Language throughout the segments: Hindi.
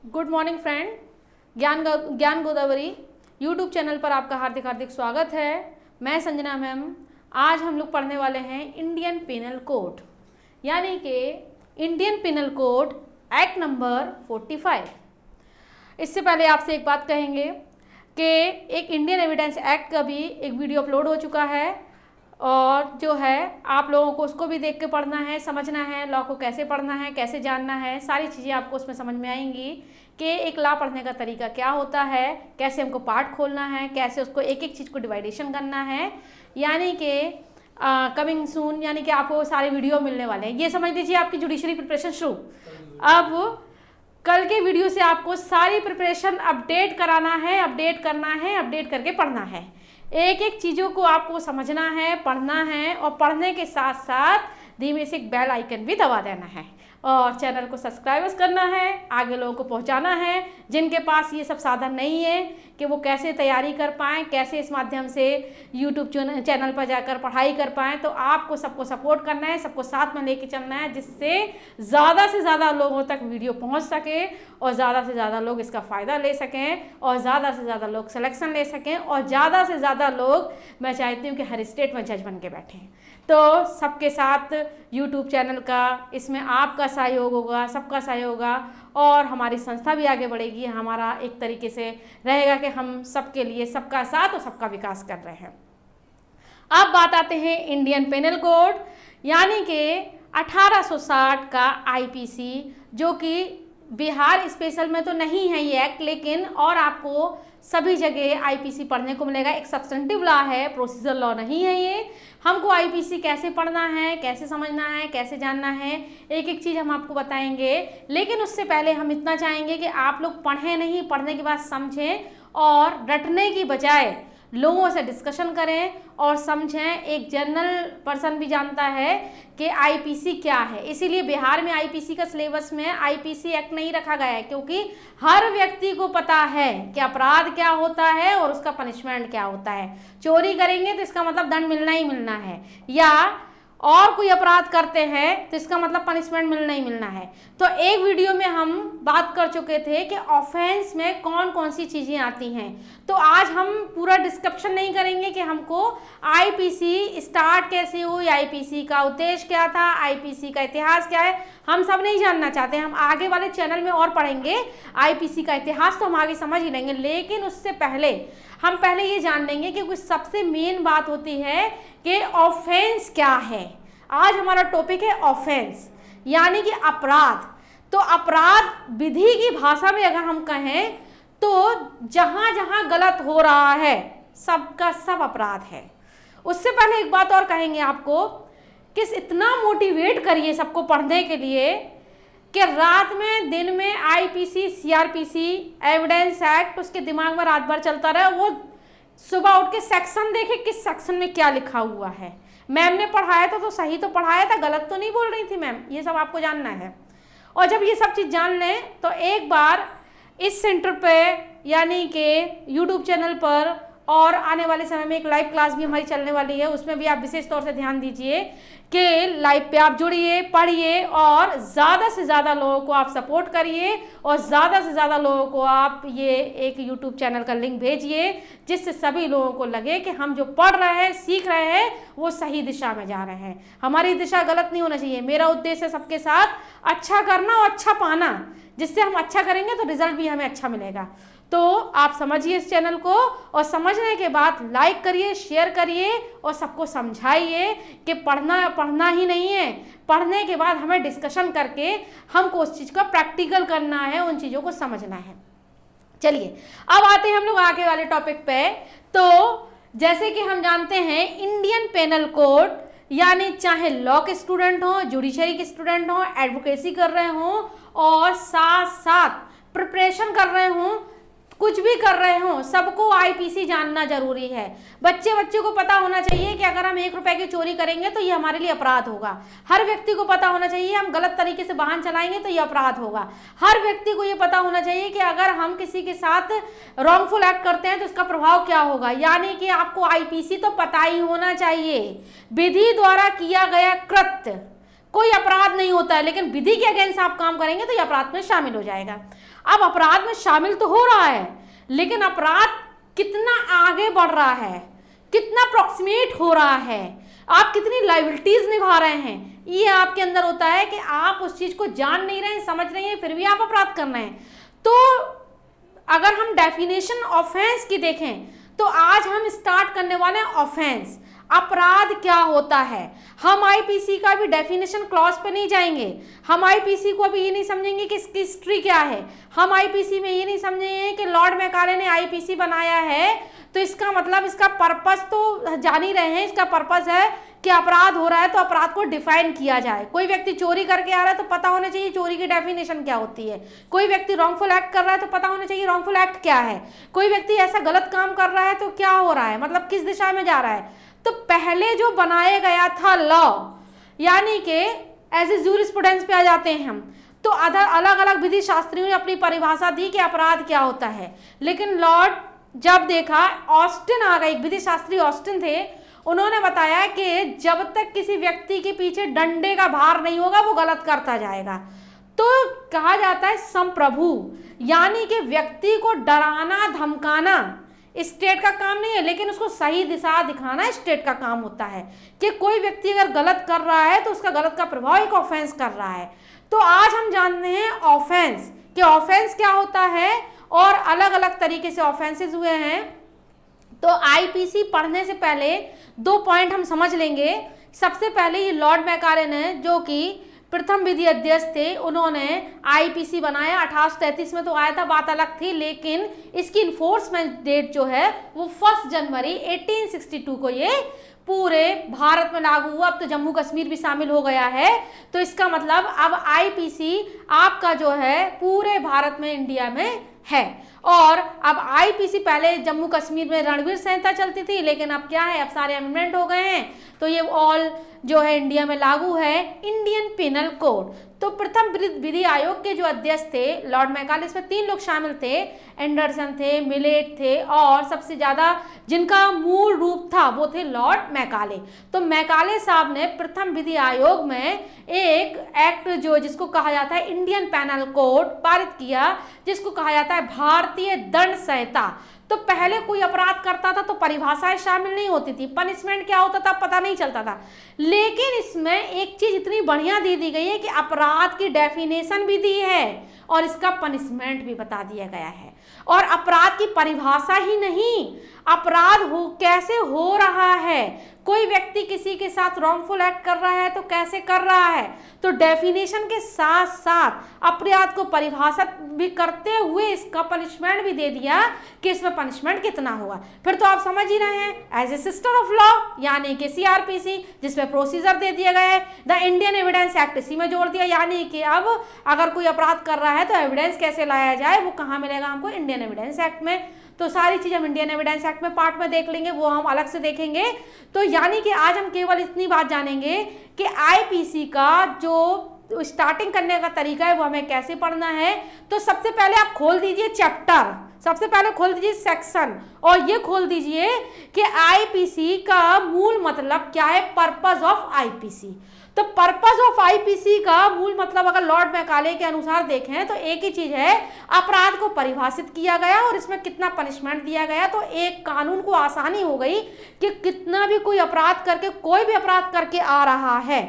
Good morning friend. ज्ञान गोदावरी यूट्यूब चैनल पर आपका हार्दिक हार्दिक स्वागत है। मैं संजना मैम। आज हम लोग पढ़ने वाले हैं इंडियन पिनल कोड, यानी कि Indian penal code act number 45। इससे पहले आपसे एक बात कहेंगे कि एक इंडियन एविडेंस एक्ट का भी एक वीडियो अपलोड हो चुका है और जो है आप लोगों को उसको भी देख के पढ़ना है, समझना है, लॉ को कैसे पढ़ना है, कैसे जानना है, सारी चीज़ें आपको उसमें समझ में आएंगी कि एक लॉ पढ़ने का तरीका क्या होता है, कैसे हमको पार्ट खोलना है, कैसे उसको एक एक चीज़ को डिवाइडेशन करना है। यानी कि कमिंग सून, यानी कि आपको सारे वीडियो मिलने वाले हैं। ये समझ लीजिए आपकी जुडिशरी प्रिपरेशन शुरू। अब कल के वीडियो से आपको सारी प्रिपरेशन अपडेट कराना है, अपडेट करना है, अपडेट करके पढ़ना है। एक एक चीज़ों को आपको समझना है, पढ़ना है और पढ़ने के साथ साथ धीमे से एक बेल आइकन भी दबा देना है और चैनल को सब्सक्राइब करना है, आगे लोगों को पहुंचाना है। जिनके पास ये सब साधन नहीं है कि वो कैसे तैयारी कर पाएँ, कैसे इस माध्यम से यूट्यूब चैनल पर जाकर पढ़ाई कर पाएँ, तो आपको सबको सपोर्ट करना है, सबको साथ में लेके चलना है, जिससे ज़्यादा से ज़्यादा लोगों तक वीडियो पहुंच सके और ज़्यादा से ज़्यादा लोग इसका फ़ायदा ले सकें और ज़्यादा से ज़्यादा लोग सिलेक्शन ले सकें और ज़्यादा से ज़्यादा लोग, मैं चाहती हूँ कि हर स्टेट में जज बन के बैठें। तो सबके साथ यूट्यूब चैनल का, इसमें आपका सहयोग होगा, सबका सहयोग होगा और हमारी संस्था भी आगे बढ़ेगी। हमारा एक तरीके से रहेगा कि हम सबके लिए सबका साथ और सबका विकास कर रहे हैं। अब बात आते हैं इंडियन पेनल कोड, यानी कि 1860 का आईपीसी, जो कि बिहार स्पेशल में तो नहीं है ये एक्ट, लेकिन और आपको सभी जगह आईपीसी पढ़ने को मिलेगा। एक सब्सटेंटिव लॉ है, प्रोसीजर लॉ नहीं है ये। हमको आईपीसी कैसे पढ़ना है, कैसे समझना है, कैसे जानना है, एक एक चीज़ हम आपको बताएंगे। लेकिन उससे पहले हम इतना चाहेंगे कि आप लोग पढ़ें नहीं, पढ़ने के बाद समझें और रटने की बजाय लोगों से डिस्कशन करें और समझें। एक जनरल पर्सन भी जानता है कि आईपीसी क्या है, इसीलिए बिहार में आईपीसी का सिलेबस में आईपीसी एक्ट नहीं रखा गया है, क्योंकि हर व्यक्ति को पता है कि अपराध क्या होता है और उसका पनिशमेंट क्या होता है। चोरी करेंगे तो इसका मतलब दंड मिलना ही मिलना है, या और कोई अपराध करते हैं तो इसका मतलब पनिशमेंट मिलना ही मिलना है। तो एक वीडियो में हम बात कर चुके थे कि ऑफेंस में कौन कौन सी चीज़ें आती हैं। तो आज हम पूरा डिस्क्रिप्शन नहीं करेंगे कि हमको आईपीसी स्टार्ट कैसे हुई, आईपीसी का उद्देश्य क्या था, आईपीसी का इतिहास क्या है, हम सब नहीं जानना चाहते। हम आगे वाले चैनल में और पढ़ेंगे आईपीसी का इतिहास, तो हम आगे समझ ही लेंगे। लेकिन उससे पहले हम पहले ये जान लेंगे कि कुछ सबसे मेन बात होती है कि ऑफेंस क्या है। आज हमारा टॉपिक है ऑफेंस, यानी कि अपराध। तो अपराध विधि की भाषा में अगर हम कहें तो जहां जहां गलत हो रहा है सबका सब अपराध है। उससे पहले एक बात और कहेंगे आपको कि इतना मोटिवेट करिए सबको पढ़ने के लिए कि रात में दिन में आईपीसी, सीआरपीसी, एविडेंस एक्ट उसके दिमाग में रात भर चलता रहे। वो सुबह उठ के सेक्शन देखे किस सेक्शन में क्या लिखा हुआ है। मैम ने पढ़ाया था तो सही तो पढ़ाया था, गलत तो नहीं बोल रही थी मैम, ये सब आपको जानना है। और जब ये सब चीज़ जान लें तो एक बार इस सेंटर पे, यानी कि यूट्यूब चैनल पर, और आने वाले समय में एक लाइव क्लास भी हमारी चलने वाली है, उसमें भी आप विशेष तौर से ध्यान दीजिए कि लाइव पे आप जुड़िए, पढ़िए और ज़्यादा से ज़्यादा लोगों को आप सपोर्ट करिए और ज़्यादा से ज़्यादा लोगों को आप ये एक यूट्यूब चैनल का लिंक भेजिए, जिससे सभी लोगों को लगे कि हम जो पढ़ रहे हैं, सीख रहे हैं, वो सही दिशा में जा रहे हैं। हमारी दिशा गलत नहीं होना चाहिए। मेरा उद्देश्य है सबके साथ अच्छा करना और अच्छा पाना, जिससे हम अच्छा करेंगे तो रिजल्ट भी हमें अच्छा मिलेगा। तो आप समझिए इस चैनल को और समझने के बाद लाइक करिए, शेयर करिए और सबको समझाइए कि पढ़ना ही नहीं है, पढ़ने के बाद हमें डिस्कशन करके हमको उस चीज़ का प्रैक्टिकल करना है, उन चीज़ों को समझना है। चलिए अब आते हैं हम लोग आगे वाले टॉपिक पे। तो जैसे कि हम जानते हैं इंडियन पेनल कोड, यानी चाहे लॉ के स्टूडेंट हों, जुडिशरी के स्टूडेंट हों, एडवोकेसी कर रहे हों और साथ साथ प्रिपरेशन कर रहे हों, कुछ भी कर रहे हो, सबको आईपीसी जानना जरूरी है। बच्चे को पता होना चाहिए कि अगर हम 1 रुपए की चोरी करेंगे तो ये हमारे लिए अपराध होगा। हर व्यक्ति को पता होना चाहिए हम गलत तरीके से वाहन चलाएंगे तो ये अपराध होगा। हर व्यक्ति को ये पता होना चाहिए कि अगर हम किसी के साथ रॉन्गफुल एक्ट करते हैं तो इसका प्रभाव क्या होगा। यानी कि आपको आईपीसी तो पता ही होना चाहिए। विधि द्वारा किया गया कृत्य कोई अपराध नहीं होता है, लेकिन विधि के अगेंस्ट आप काम करेंगे तो ये अपराध में शामिल हो जाएगा। अब अपराध में शामिल तो हो रहा है, लेकिन अपराध कितना आगे बढ़ रहा है, कितना अप्रोक्सीमेट हो रहा है, आप कितनी लायबिलिटीज निभा रहे हैं, ये आपके अंदर होता है कि आप उस चीज को जान नहीं रहे हैं, समझ नहीं है, फिर भी आप अपराध कर रहे हैं। तो अगर हम डेफिनेशन ऑफेंस की देखें तो आज हम स्टार्ट करने वाले हैं ऑफेंस, अपराध क्या होता है। हम आईपीसी का भी डेफिनेशन क्लॉज पे नहीं जाएंगे, हम आईपीसी को अभी ये नहीं समझेंगे कि इसकी हिस्ट्री क्या है, हम आईपीसी में ये नहीं समझेंगे कि लॉर्ड मैकाले ने आईपीसी बनाया है तो इसका मतलब, इसका पर्पस तो जान ही रहे हैं, इसका पर्पस है कि अपराध हो रहा है तो अपराध को डिफाइन किया जाए। कोई व्यक्ति चोरी करके आ रहा है तो पता होना चाहिए चोरी की डेफिनेशन क्या होती है, कोई व्यक्ति रॉन्गफुल एक्ट कर रहा है तो पता होना चाहिए रॉन्गफुल एक्ट क्या है, कोई व्यक्ति ऐसा गलत काम कर रहा है तो क्या हो रहा है, मतलब किस दिशा में जा रहा है। तो पहले जो बनाया गया था लॉ, यानी कि एज ए जूरिस्प्रूडेंस पे आ जाते हैं हम, तो अलग अलग विधि शास्त्रियों ने अपनी परिभाषा दी कि अपराध क्या होता है। लेकिन लॉर्ड जब देखा, ऑस्टिन आ गए, विधि शास्त्री ऑस्टिन थे, उन्होंने बताया कि जब तक किसी व्यक्ति के पीछे डंडे का भार नहीं होगा वो गलत करता जाएगा। तो कहा जाता है संप्रभु, यानी कि व्यक्ति को डराना धमकाना स्टेट का काम नहीं है, लेकिन उसको सही दिशा दिखाना स्टेट का काम होता है। कि कोई व्यक्ति अगर गलत कर रहा है तो उसका गलत का प्रभाव एक ऑफेंस कर रहा है। तो आज हम जानते हैं ऑफेंस, कि ऑफेंस क्या होता है और अलग अलग तरीके से ऑफेंसेस हुए हैं। तो आईपीसी पढ़ने से पहले 2 पॉइंट हम समझ लेंगे। सबसे पहले ये लॉर्ड मैकाले ने, जो कि प्रथम विधि अध्यक्ष थे, उन्होंने आईपीसी बनाया 1833 में, तो आया था, बात अलग थी, लेकिन इसकी इन्फोर्समेंट डेट जो है वो 1 जनवरी 1862 को ये पूरे भारत में लागू हुआ। अब तो जम्मू कश्मीर भी शामिल हो गया है, तो इसका मतलब अब आईपीसी आपका जो है पूरे भारत में, इंडिया में है। और अब आईपीसी, पहले जम्मू कश्मीर में रणवीर संहिता चलती थी, लेकिन अब क्या है, अब सारे अमेंडमेंट हो गए हैं, तो ये ऑल जो है इंडिया में लागू है, इंडियन पिनल कोड। तो प्रथम विधि आयोग के जो अध्यक्ष थे लॉर्ड मैकाले, इसमें 3 लोग शामिल थे, एंडरसन थे, मिलेट थे, और सबसे ज्यादा जिनका मूल रूप था वो थे लॉर्ड मैकाले। तो मैकाले साहब ने प्रथम विधि आयोग में एक एक्ट जो जिसको कहा जाता है इंडियन पैनल कोड पारित किया, जिसको कहा जाता है भारतीय दंड संहिता। तो पहले कोई अपराध करता था तो परिभाषाएं शामिल नहीं होती थी, पनिशमेंट क्या होता था पता नहीं चलता था, लेकिन इसमें एक चीज इतनी बढ़िया दी गई है कि अपराध की डेफिनेशन भी दी है और इसका पनिशमेंट भी बता दिया गया है। और अपराध की परिभाषा ही नहीं, अपराध कैसे हो रहा है, कोई व्यक्ति किसी के साथ रॉन्गफुल एक्ट कर रहा है तो कैसे कर रहा है, तो डेफिनेशन के साथ साथ अपराध को परिभाषित भी करते हुए इसका पनिशमेंट भी दे दिया कि इसमें पनिशमेंट कितना होगा। फिर तो आप समझ ही रहे हैं, as a sister of law, यानी कि सीआरपीसी, जिसमें प्रोसीजर दे दिया गया है, द इंडियन एविडेंस एक्ट इसी में जोड़ दिया, यानी कि अब अगर कोई अपराध कर रहा है तो एविडेंस कैसे लाया जाए वो कहाँ मिलेगा हमको, इंडियन एविडेंस एक्ट में। तो सारी चीज़ हम इंडियन एविडेंस एक्ट में पार्ट में देख लेंगे, वो हम अलग से देखेंगे। तो यानी कि आज हम केवल इतनी बात जानेंगे कि आईपीसी का जो स्टार्टिंग करने का तरीका है वो हमें कैसे पढ़ना है। तो सबसे पहले आप खोल दीजिए चैप्टर, सबसे पहले खोल दीजिए सेक्शन, और ये खोल दीजिए कि आईपीसी का मूल मतलब क्या है, पर्पस ऑफ आईपीसी। तो पर्पस ऑफ आईपीसी का मूल मतलब अगर लॉर्ड मैकाले के अनुसार देखें तो एक ही चीज है, अपराध को परिभाषित किया गया और इसमें कितना पनिशमेंट दिया गया। तो एक कानून को आसानी हो गई कि कितना भी कोई अपराध करके, कोई भी अपराध करके आ रहा है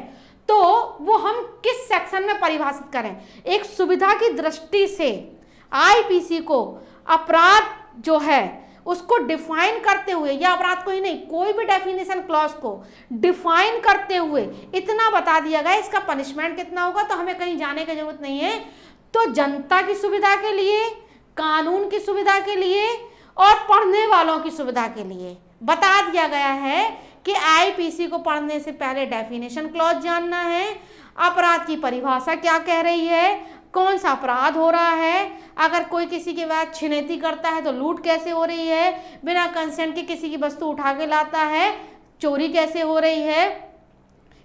तो वो हम किस सेक्शन में परिभाषित करें। एक सुविधा की दृष्टि से आईपीसी को अपराध जो है उसको डिफाइन करते हुए, या अपराध को ही नहीं, कोई भी डेफिनेशन क्लॉज को डिफाइन करते हुए इतना बता दिया गया इसका पनिशमेंट कितना होगा, तो हमें कहीं जाने की जरूरत नहीं है। तो जनता की सुविधा के लिए, कानून की सुविधा के लिए और पढ़ने वालों की सुविधा के लिए बता दिया गया है कि आईपीसी को पढ़ने से पहले डेफिनेशन क्लॉज जानना है, अपराध की परिभाषा क्या कह रही है, कौन सा अपराध हो रहा है, अगर कोई किसी के बाद छिनैती करता है तो लूट कैसे हो रही है, बिना कंसेंट के किसी की वस्तु उठा के लाता है चोरी कैसे हो रही है,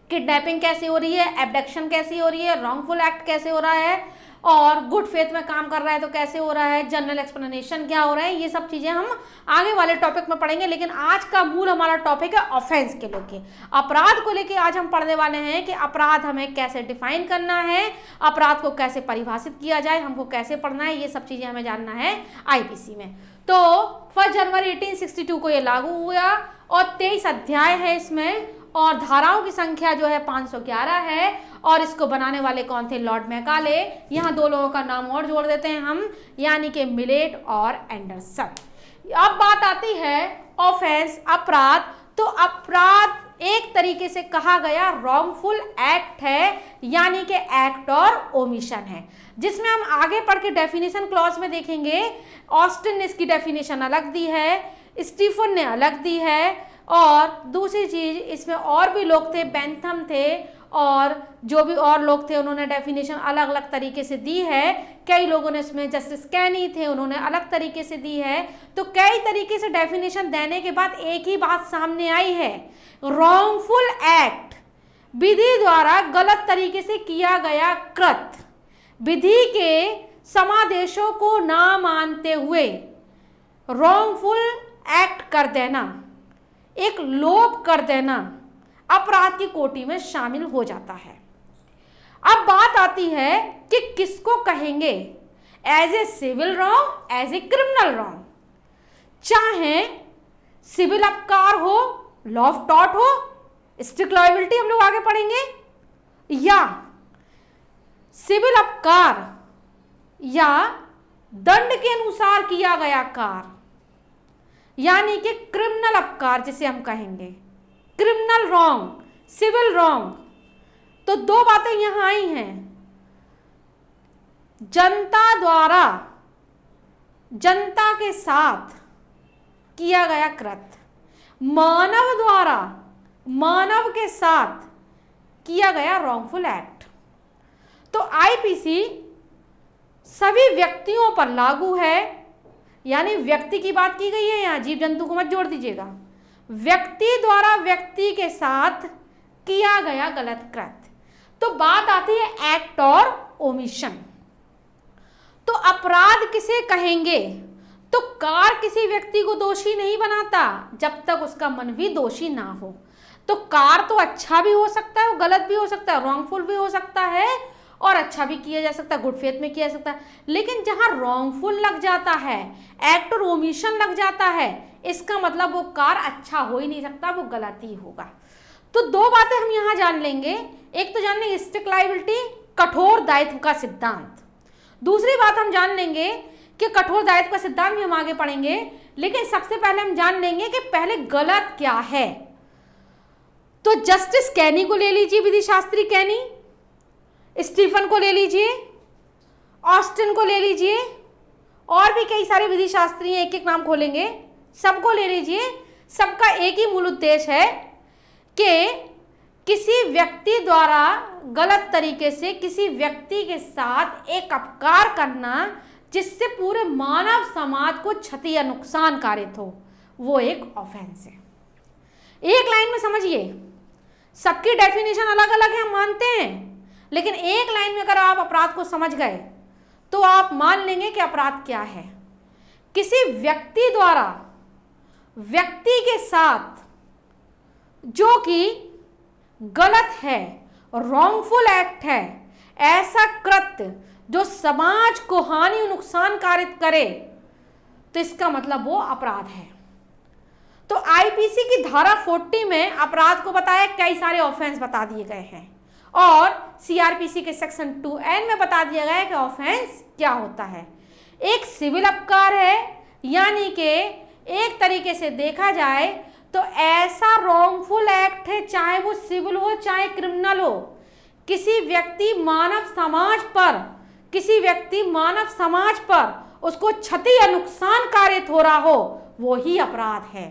किडनैपिंग कैसे हो रही है, एब्डक्शन कैसे हो रही है, रॉन्गफुल एक्ट कैसे हो रहा है, और गुड फेथ में काम कर रहा है तो कैसे हो रहा है, जनरल एक्सप्लेनेशन क्या हो रहा है, ये सब चीज़ें हम आगे वाले टॉपिक में पढ़ेंगे। लेकिन आज का मूल हमारा टॉपिक है ऑफेंस के लेके, अपराध को लेके आज हम पढ़ने वाले हैं कि अपराध हमें कैसे डिफाइन करना है, अपराध को कैसे परिभाषित किया जाए, हमको कैसे पढ़ना है, ये सब चीज़ें हमें जानना है आईपीसी में। तो 1 जनवरी 1862 को ये लागू हुआ और 23 अध्याय है इसमें और धाराओं की संख्या जो है 511 है। और इसको बनाने वाले कौन थे, लॉर्ड मैकाले। यहाँ 2 लोगों का नाम और जोड़ देते हैं हम, यानी कि मिलेट और एंडरसन। अब बात आती है ऑफेंस, अपराध। तो अपराध एक तरीके से कहा गया रॉन्गफुल एक्ट है, यानी कि एक्ट और ओमिशन है, जिसमें हम आगे पढ़ के डेफिनेशन क्लॉज में देखेंगे। ऑस्टिन ने इसकी डेफिनेशन अलग दी है, स्टीफन ने अलग दी है, और दूसरी चीज इसमें और भी लोग थे, बेंथम थे और जो भी और लोग थे उन्होंने डेफिनेशन अलग अलग तरीके से दी है। कई लोगों ने इसमें, जस्टिस कैनी थे, उन्होंने अलग तरीके से दी है। तो कई तरीके से डेफिनेशन देने के बाद एक ही बात सामने आई है, रॉन्गफुल एक्ट, विधि द्वारा गलत तरीके से किया गया कृत्य, विधि के समादेशों को ना मानते हुए रॉन्गफुल एक्ट कर देना, एक लोप कर देना अपराध की कोटि में शामिल हो जाता है। अब बात आती है कि किसको कहेंगे as a civil wrong, as a criminal wrong. चाहे सिविल अपकार हो, लॉ ऑफ टॉर्ट हो, स्ट्रिक्ट लॉयबिलिटी हम लोग आगे पढ़ेंगे, या सिविल अपकार या दंड के अनुसार किया गया कार्य, यानी कि क्रिमिनल अपकार जिसे हम कहेंगे, क्रिमिनल रॉन्ग, सिविल रॉन्ग। तो 2 बातें यहां आई हैं, जनता द्वारा जनता के साथ किया गया कृत्य, मानव द्वारा मानव के साथ किया गया रॉन्गफुल एक्ट। तो आईपीसी सभी व्यक्तियों पर लागू है, यानी व्यक्ति की बात की गई है, यहाँ जीव जंतु को मत जोड़ दीजिएगा। व्यक्ति द्वारा व्यक्ति के साथ किया गया गलत कृत्य। तो बात आती है एक्ट और ओमिशन। तो अपराध किसे कहेंगे, तो कार्य किसी व्यक्ति को दोषी नहीं बनाता जब तक उसका मन भी दोषी ना हो। तो कार्य तो अच्छा भी हो सकता है, गलत भी हो सकता है, रॉन्गफुल भी हो सकता है और अच्छा भी किया जा सकता है, गुड फेथ में किया जा सकता है। लेकिन जहां रॉन्गफुल लग जाता है, एक्ट और ओमिशन लग जाता है, इसका मतलब वो कार्य अच्छा हो ही नहीं सकता, वो गलत ही होगा। तो 2 बातें हम यहां जान लेंगे। एक तो जान लेंगे स्ट्रिक्ट लायबिलिटी, कठोर दायित्व का सिद्धांत। दूसरी बात हम जान लेंगे कि कठोर दायित्व का सिद्धांत भी हम आगे पढ़ेंगे, लेकिन सबसे पहले हम जान लेंगे कि पहले गलत क्या है। तो जस्टिस कैनी को ले लीजिए, विधि शास्त्री कैनी, स्टीफन को ले लीजिए, ऑस्टिन को ले लीजिए, और भी कई सारे विधि शास्त्री हैं, एक एक नाम खोलेंगे, सबको ले लीजिए। सबका एक ही मूल उद्देश्य है कि किसी व्यक्ति द्वारा गलत तरीके से किसी व्यक्ति के साथ एक अपकार करना जिससे पूरे मानव समाज को क्षति या नुकसान कारित हो, वो एक ऑफेंस है। एक लाइन में समझिए, सबकी डेफिनेशन अलग अलग है, हम मानते हैं, लेकिन एक लाइन में अगर आप अपराध को समझ गए तो आप मान लेंगे कि अपराध क्या है। किसी व्यक्ति द्वारा व्यक्ति के साथ जो कि गलत है, रॉन्गफुल एक्ट है, ऐसा कृत्य जो समाज को हानि और नुकसान कारित करे, तो इसका मतलब वो अपराध है। तो आईपीसी की धारा 40 में अपराध को बताया, कई सारे ऑफेंस बता दिए गए हैं, और सीआरपीसी के सेक्शन 2N में बता दिया गया है कि ऑफेंस क्या होता है। एक सिविल अपकार है, यानी कि एक तरीके से देखा जाए तो ऐसा रॉन्गफुल एक्ट है, चाहे वो सिविल हो चाहे क्रिमिनल हो, किसी व्यक्ति मानव समाज पर उसको क्षति या नुकसान कारित हो रहा हो, वो ही अपराध है।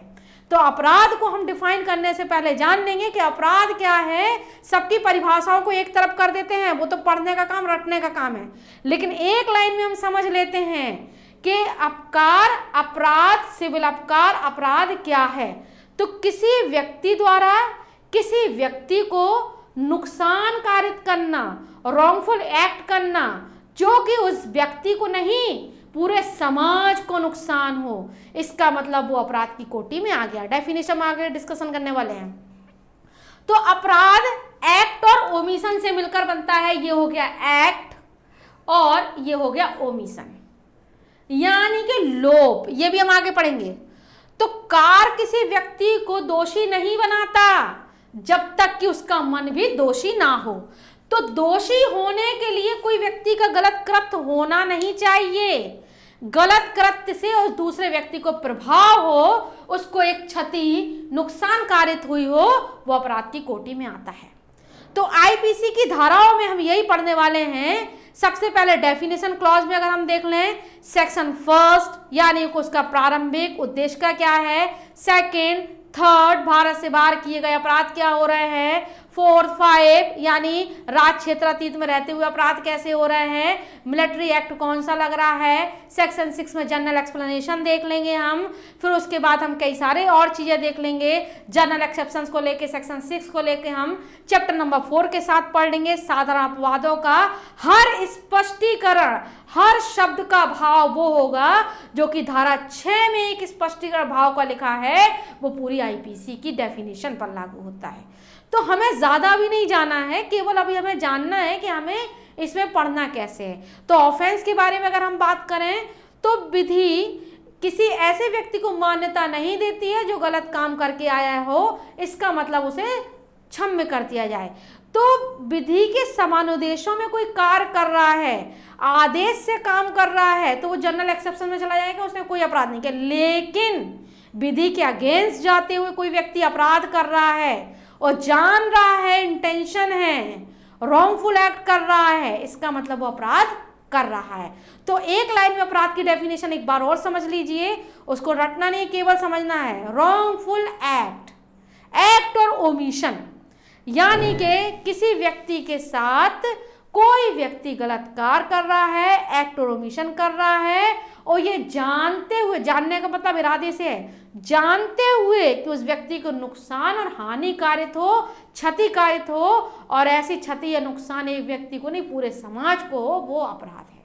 तो अपराध को हम डिफाइन करने से पहले जान लेंगे कि अपराध क्या है। सबकी परिभाषाओं को एक तरफ कर देते हैं, वो तो पढ़ने का काम, रटने का काम है, लेकिन एक लाइन में हम समझ लेते हैं कि अपकार, अपराध, सिविल अपकार, अपराध क्या है। तो किसी व्यक्ति द्वारा किसी व्यक्ति को नुकसान कारित करना, रॉन्गफुल एक्ट करना, जो कि उस व्यक्ति को नहीं पूरे समाज को नुकसान हो, इसका मतलब वो अपराध की कोटि में आ गया। डेफिनेशन आगे डिस्कशन करने वाले हैं। तो अपराध एक्ट और ओमिशन से मिलकर बनता है। ये हो गया एक्ट और ये हो गया ओमिशन, यानी कि लोप। ये भी हम आगे पढ़ेंगे। तो कार किसी व्यक्ति को दोषी नहीं बनाता जब तक कि उसका मन भी दोषी ना हो। तो दोषी होने के लिए कोई व्यक्ति का गलत कृत्य होना नहीं चाहिए। गलत कृत्य से उस दूसरे व्यक्ति को प्रभाव हो, उसको एक क्षति नुकसान कारित हुई हो, वो अपराध की कोटि में आता है। तो आईपीसी की धाराओं में हम यही पढ़ने वाले हैं। सबसे पहले डेफिनेशन क्लॉज में अगर हम देख लें, सेक्शन फर्स्ट यानी उसका प्रारंभिक उद्देश्य का क्या है, सेकंड थर्ड भारत से बाहर किए गए अपराध क्या हो रहे हैं, फोर्थ फाइव यानी राज्य क्षेत्रातीत में रहते हुए अपराध कैसे हो रहे हैं, मिलिट्री एक्ट कौन सा लग रहा है, सेक्शन 6 में जनरल एक्सप्लेनेशन देख लेंगे हम। फिर उसके बाद हम कई सारे और चीजें देख लेंगे। जनरल एक्सेप्शंस को लेके सेक्शन 6 को लेके हम चैप्टर नंबर 4 के साथ पढ़ लेंगे। साधारण अपवादों का हर स्पष्टीकरण, हर शब्द का भाव वो होगा जो कि धारा 6 में एक स्पष्टीकरण भाव का लिखा है, वो पूरी आईपीसी की डेफिनेशन पर लागू होता है। तो हमें ज्यादा भी नहीं जाना है, केवल अभी हमें जानना है कि हमें इसमें पढ़ना कैसे है। तो ऑफेंस के बारे में अगर हम बात करें तो विधि किसी ऐसे व्यक्ति को मान्यता नहीं देती है जो गलत काम करके आया हो, इसका मतलब उसे क्षम्य कर दिया जाए। तो विधि के समानुदेशों में कोई कार्य कर रहा है, आदेश से काम कर रहा है, तो वो जनरल एक्सेप्शन में चला जाएगा, उसने कोई अपराध नहीं किया। लेकिन विधि के अगेंस्ट जाते हुए कोई व्यक्ति अपराध कर रहा है और जान रहा है, इंटेंशन है, रॉन्गफुल एक्ट कर रहा है, इसका मतलब वो अपराध कर रहा है। तो एक लाइन में अपराध की डेफिनेशन एक बार और समझ लीजिए, उसको रटना नहीं, केवल समझना है। रॉन्गफुल एक्ट, एक्ट और ओमिशन यानी कि किसी व्यक्ति के साथ कोई व्यक्ति गलत कार्य कर रहा है, एक्ट और ओमिशन कर रहा है, और ये जानते हुए, जानने का मतलब इरादे से है, जानते हुए कि उस व्यक्ति को नुकसान और हानि कारित हो, क्षति कारित हो, और ऐसी क्षति या नुकसान एक व्यक्ति को नहीं पूरे समाज को हो, वो अपराध है।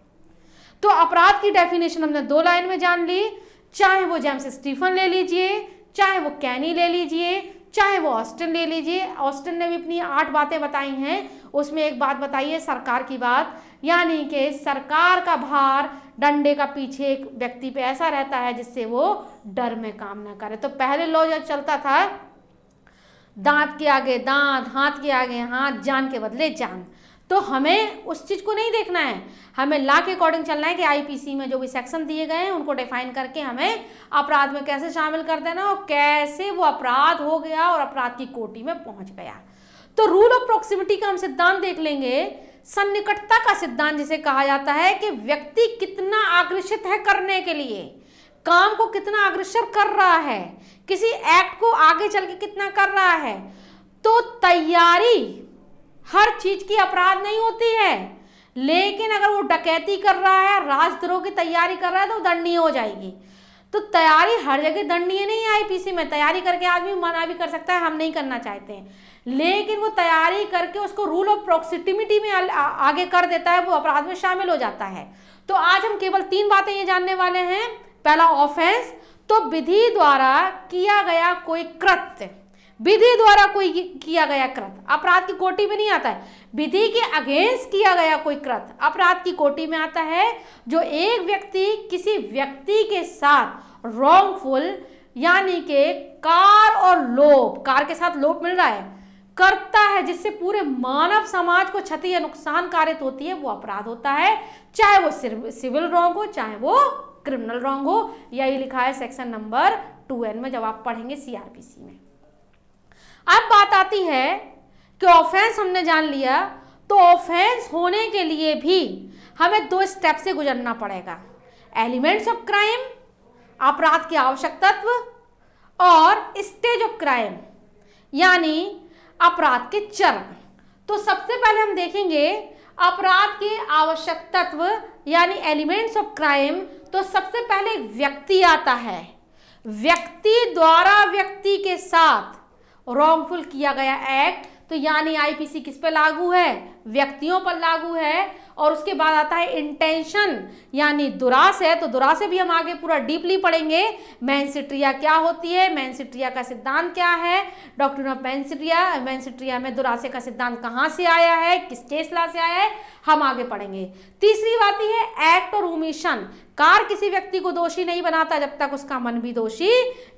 तो अपराध की डेफिनेशन हमने 2 लाइन में जान ली। चाहे वो जेम्स स्टीफन ले लीजिए, चाहे वो कैनी ले लीजिए, चाहे वो ऑस्टिन ले लीजिए। ऑस्टिन ने भी अपनी 8 बातें बताई हैं, उसमें एक बात बताई है सरकार की बात, यानी कि सरकार का भार डंडे का पीछे एक व्यक्ति पे ऐसा रहता है जिससे वो डर में काम ना करे। तो पहले लॉ जो चलता था, दांत के आगे दांत, हाथ के आगे हाथ, जान के बदले जान। तो हमें उस चीज को नहीं देखना है, हमें लॉ के अकॉर्डिंग चलना है कि आईपीसी में जो भी सेक्शन दिए गए हैं उनको डिफाइन करके हमें अपराध में कैसे शामिल कर देना और कैसे वो अपराध हो गया और अपराध की कोटि में पहुंच गया। तो रूल ऑफ प्रॉक्सिमिटी का हम सिद्धांत देख लेंगे। सन्निकटता का सिद्धांत जिसे कहा जाता है कि व्यक्ति कितना अग्रसित है करने के लिए, काम को कितना अग्रसर कर रहा है, किसी एक्ट को आगे चल के कितना कर रहा है। तो तैयारी हर चीज की अपराध नहीं होती है, लेकिन अगर वो डकैती कर रहा है, राजद्रोह की तैयारी कर रहा है, तो दंडनीय हो जाएगी। तो तैयारी हर जगह दंडनीय नहीं है। आईपीसी में तैयारी करके आदमी मना भी कर सकता है, हम नहीं करना चाहते हैं, लेकिन वो तैयारी करके उसको रूल ऑफ प्रॉक्सिमिटी में आगे कर देता है, वो अपराध में शामिल हो जाता है। तो आज हम केवल 3 बातें ये जानने वाले हैं। पहला ऑफेंस, तो विधि द्वारा किया गया कोई कृत्य, विधि द्वारा कोई किया गया कृत्य अपराध की कोटि में नहीं आता है। विधि के अगेंस्ट किया गया कोई कृत्य अपराध की कोटि में आता है। जो एक व्यक्ति किसी व्यक्ति के साथ रॉन्गफुल यानी कि कार और लोभ, कार के साथ लोभ मिल रहा है, करता है, जिससे पूरे मानव समाज को क्षति या नुकसान कारित होती है, वो अपराध होता है। चाहे वो सिविल रॉन्ग हो, चाहे वो क्रिमिनल रॉन्ग हो। यही लिखा है सेक्शन नंबर 2N में जब आप पढ़ेंगे सीआरपीसी में। अब बात आती है कि ऑफेंस हमने जान लिया, तो ऑफेंस होने के लिए भी हमें 2 स्टेप से गुजरना पड़ेगा। एलिमेंट्स ऑफ क्राइम, अपराध के आवश्यक तत्व, और स्टेज ऑफ क्राइम यानी अपराध के चरण। तो सबसे पहले हम देखेंगे अपराध के आवश्यक तत्व यानी एलिमेंट्स ऑफ क्राइम। तो सबसे पहले व्यक्ति आता है, व्यक्ति द्वारा व्यक्ति के साथ रॉन्गफुल किया गया एक्ट। तो यानी आईपीसी किस पे लागू है, व्यक्तियों पर लागू है। और उसके बाद आता है इंटेंशन यानी दुराशय। तो दुराशय भी हम आगे पूरा डीपली पढ़ेंगे। मेंसिट्रिया क्या होती है, मेंसिट्रिया का सिद्धांत क्या है, डॉक्ट्रिन ऑफ मेंसिट्रिया, मेंसिट्रिया में दुराशय का सिद्धांत कहाँ से आया है, किस टेस्ला से आया है, हम आगे पढ़ेंगे। तीसरी बात है एक्ट और ओमिशन। कार्य किसी व्यक्ति को दोषी नहीं बनाता जब तक उसका मन भी दोषी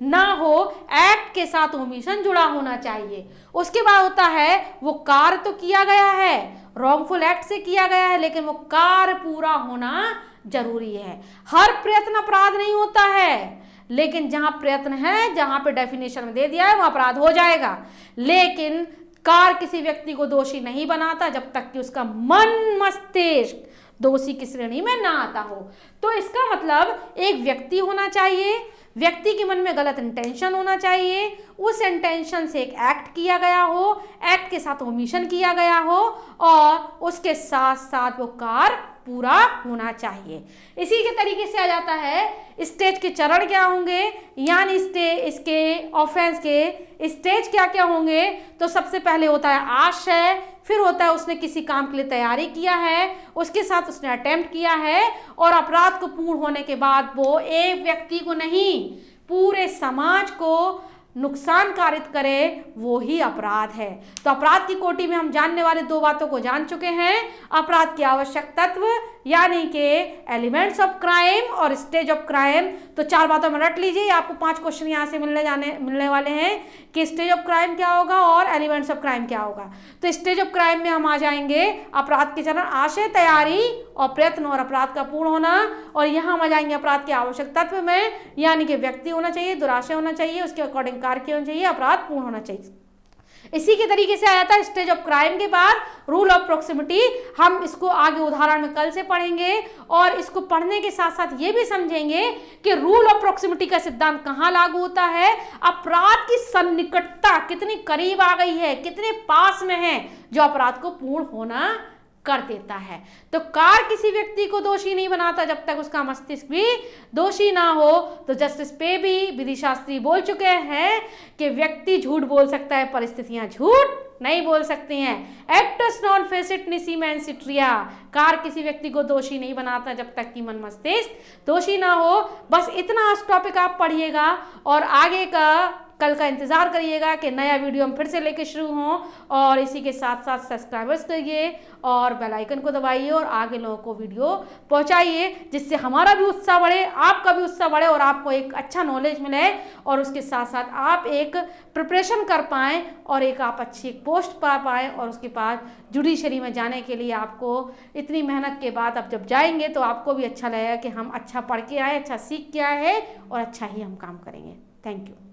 ना हो। एक्ट के साथ ओमिशन जुड़ा होना चाहिए। उसके बाद होता है वो कार्य तो किया गया है, रॉन्गफुल एक्ट से किया गया है, लेकिन वो कार्य पूरा होना जरूरी है। हर प्रयत्न अपराध नहीं होता है, लेकिन जहां प्रयत्न है, जहां पे डेफिनेशन में दे दिया है, वहां अपराध हो जाएगा। लेकिन कार्य किसी व्यक्ति को दोषी नहीं बनाता जब तक कि उसका मन मस्तिष्क दोषी की श्रेणी में ना आता हो। तो इसका मतलब एक व्यक्ति होना चाहिए, व्यक्ति के मन में गलत इंटेंशन होना चाहिए, उस इंटेंशन से एक एक्ट किया गया हो, एक्ट के साथ ओमिशन किया गया हो, और उसके साथ साथ वो कार्य पूरा होना चाहिए। इसी के तरीके से आ जाता है स्टेज के चरण क्या होंगे, यानी इसके ऑफेंस के स्टेज क्या क्या होंगे। तो सबसे पहले होता है आशय, फिर होता है उसने किसी काम के लिए तैयारी किया है, उसके साथ उसने अटेम्प्ट किया है, और अपराध को पूर्ण होने के बाद वो एक व्यक्ति को नहीं पूरे समाज को नुकसान कारित करे, वो ही अपराध है। तो अपराध की कोटि में हम जानने वाले दो बातों को जान चुके हैं। अपराध के आवश्यक तत्व यानी कि एलिमेंट्स ऑफ क्राइम और स्टेज ऑफ क्राइम। तो चार बातों में रट लीजिए, आपको 5 क्वेश्चन यहाँ से मिलने वाले हैं कि स्टेज ऑफ क्राइम क्या होगा और एलिमेंट्स ऑफ क्राइम क्या होगा। तो स्टेज ऑफ क्राइम में हम आ जाएंगे अपराध के चरण, आशय, तैयारी और प्रयत्न और अपराध का पूर्ण होना। और यहाँ हम आ जाएंगे अपराध के आवश्यक तत्व में, यानी कि व्यक्ति होना चाहिए, दुराशय होना चाहिए, उसके अकॉर्डिंग कार्य होना चाहिए, अपराध पूर्ण होना चाहिए। इसी के तरीके से आया था स्टेज ऑफ क्राइम के बाद रूल ऑफ प्रोक्सिमिटी। हम इसको आगे उदाहरण में कल से पढ़ेंगे, और इसको पढ़ने के साथ साथ ये भी समझेंगे कि रूल ऑफ प्रोक्सिमिटी का सिद्धांत कहाँ लागू होता है, अपराध की सन्निकटता कितनी करीब आ गई है, कितने पास में है, जो अपराध को पूर्ण होना कर देता है। तो कार्य किसी व्यक्ति को दोषी नहीं बनाता जब तक उसका मस्तिष्क भी दोषी ना हो। तो जस्टिस पे भी विधि शास्त्री बोल चुके हैं कि व्यक्ति झूठ बोल सकता है, परिस्थितियां झूठ नहीं बोल सकती हैं। एक्टस नॉन फेसिट निसी मेंसिट्रिया, कार्य किसी व्यक्ति को दोषी नहीं बनाता जब तक कि मन मस्तिष्क दोषी ना हो। बस इतना इस टॉपिक आप पढ़िएगा, और आगे का कल का इंतजार करिएगा कि नया वीडियो हम फिर से लेके शुरू हों। और इसी के साथ साथ सब्सक्राइबर्स करिए और बेल आइकन को दबाइए और आगे लोगों को वीडियो पहुंचाइए, जिससे हमारा भी उत्साह बढ़े, आपका भी उत्साह बढ़े, और आपको एक अच्छा नॉलेज मिले, और उसके साथ साथ आप एक प्रिपरेशन कर पाएँ और एक आप अच्छी एक पोस्ट पा पाएँ। और उसके बाद जुडिशरी में जाने के लिए आपको इतनी मेहनत के बाद अब जब जाएंगे तो आपको भी अच्छा लगेगा कि हम अच्छा पढ़ के आए, अच्छा सीख के आए हैं, और अच्छा ही हम काम करेंगे। Thank you.